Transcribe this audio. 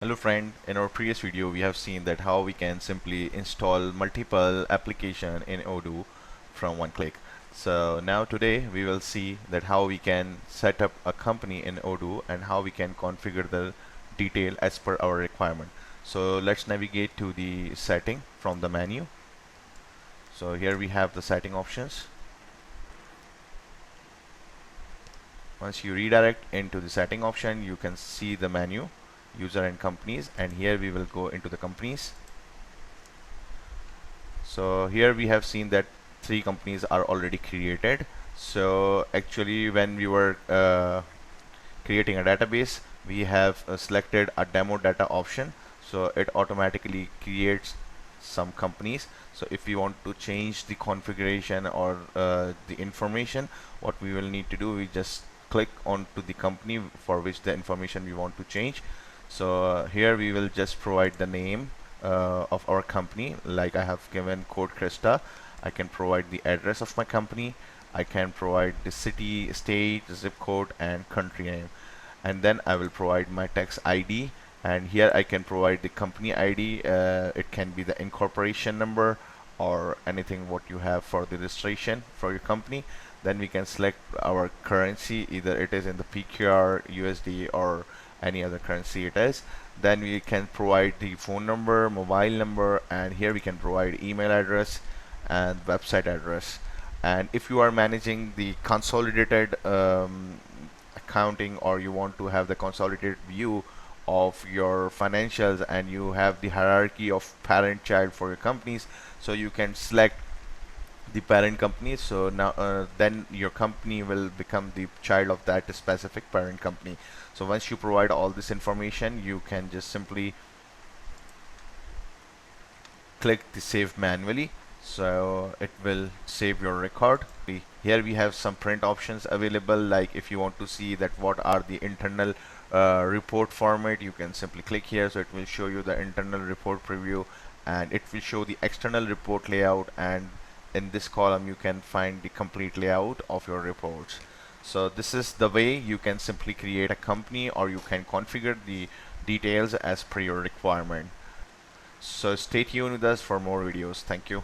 Hello friend, in our previous video we have seen that how we can simply install multiple application in Odoo from one click. So now today we will see that how we can set up a company in Odoo and how we can configure the detail as per our requirement. So let's navigate to the setting from the menu. So here we have the setting options. Once you redirect into the setting option, you can see the menu user and companies, and here we will go into the companies. So here we have seen that 3 companies are already created. So actually when we were creating a database, we have selected a demo data option, so it automatically creates some companies. So if we want to change the configuration or the information, what we will need to do, we just click on to the company for which the information we want to change. So here we will just provide the name of our company, like I have given Code Cresta. I can provide the address of my company. I can provide the city, state, zip code, and country name, and then I will provide my tax ID, and here I can provide the company ID. It can be the incorporation number or anything what you have for the registration for your company. Then we can select our currency, either it is in the PQR, USD, or any other currency it is. Then we can provide the phone number, mobile number, and here we can provide email address and website address. And if you are managing the consolidated accounting, or you want to have the consolidated view of your financials, and you have the hierarchy of parent child for your companies, so you can select the parent company. So now then your company will become the child of that specific parent company. So once you provide all this information, you can just simply click the save manually, so it will save your record. Here we have some print options available, like if you want to see that what are the internal report format, you can simply click here, so it will show you the internal report preview, and it will show the external report layout, and in this column you can find the complete layout of your reports. So this is the way you can simply create a company, or you can configure the details as per your requirement. So stay tuned with us for more videos. Thank you.